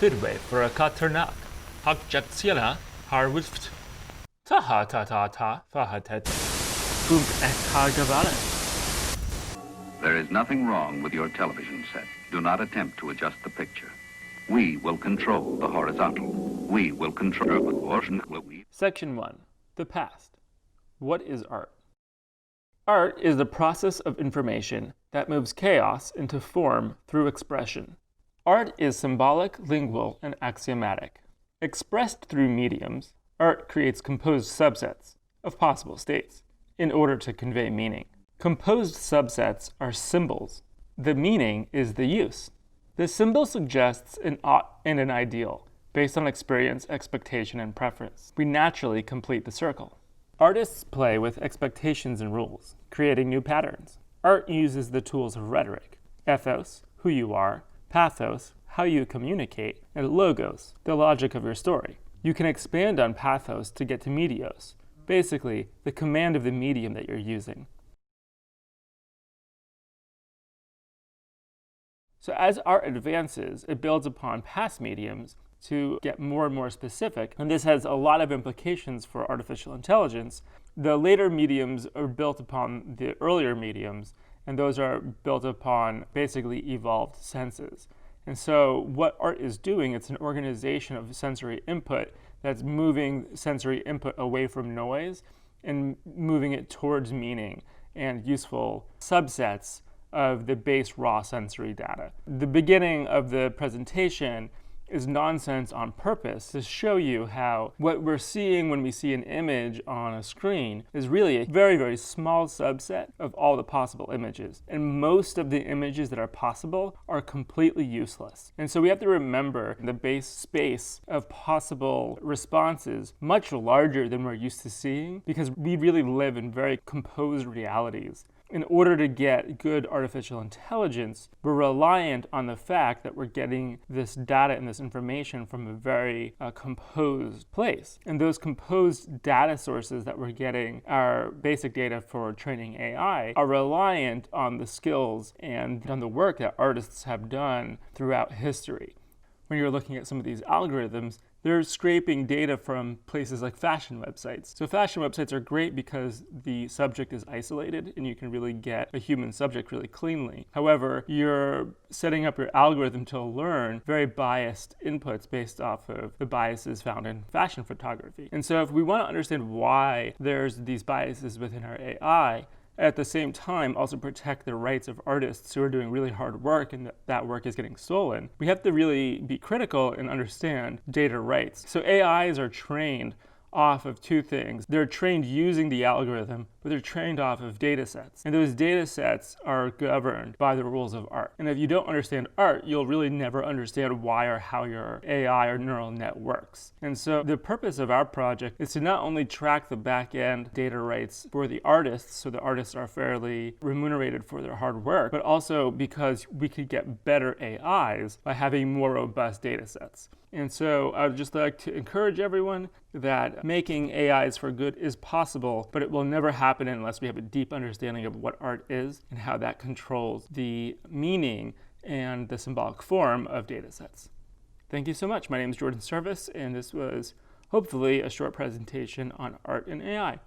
Tidway for a Katernak, Hakjatsiela, Harwift, Taha ta ta ta, Fahatet, Funk Ekagavalan. There is nothing wrong with your television set. Do not attempt to adjust the picture. We will control the horizontal. We will control the portion. Section 1. The past. What is art? Art is the process of information that moves chaos into form through expression. Art is symbolic, lingual, and axiomatic. Expressed through mediums, art creates composed subsets of possible states in order to convey meaning. Composed subsets are symbols. The meaning is the use. The symbol suggests an ought and an ideal based on experience, expectation, and preference. We naturally complete the circle. Artists play with expectations and rules, creating new patterns. Art uses the tools of rhetoric, ethos, who you are, pathos, how you communicate, and logos, the logic of your story. You can expand on pathos to get to medios, basically the command of the medium that you're using. So as art advances, it builds upon past mediums to get more and more specific, and this has a lot of implications for artificial intelligence. The later mediums are built upon the earlier mediums, and those are built upon basically evolved senses. And so what art is doing, it's an organization of sensory input that's moving sensory input away from noise and moving it towards meaning and useful subsets of the base raw sensory data. The beginning of the presentation is nonsense on purpose to show you how what we're seeing when we see an image on a screen is really a very, very small subset of all the possible images. And most of the images that are possible are completely useless. And so we have to remember the base space of possible responses much larger than we're used to seeing, because we really live in very composed realities. In order to get good artificial intelligence, we're reliant on the fact that we're getting this data and this information from a very composed place. And those composed data sources that we're getting, our basic data for training AI, are reliant on the skills and on the work that artists have done throughout history. When you're looking at some of these algorithms, they're scraping data from places like fashion websites. So fashion websites are great because the subject is isolated and you can really get a human subject really cleanly. However, you're setting up your algorithm to learn very biased inputs based off of the biases found in fashion photography. And so if we want to understand why there's these biases within our AI, at the same time also protect the rights of artists who are doing really hard work and that work is getting stolen, we have to really be critical and understand data rights. So AIs are trained off of two things. They're trained using the algorithm, but they're trained off of data sets. And those data sets are governed by the rules of art. And if you don't understand art, you'll really never understand why or how your AI or neural net works. And so the purpose of our project is to not only track the back-end data rights for the artists, so the artists are fairly remunerated for their hard work, but also because we could get better AIs by having more robust data sets. And so I'd just like to encourage everyone that making AIs for good is possible, but it will never happen unless we have a deep understanding of what art is and how that controls the meaning and the symbolic form of data sets. Thank you so much. My name is Jordan Service, and this was hopefully a short presentation on art and AI.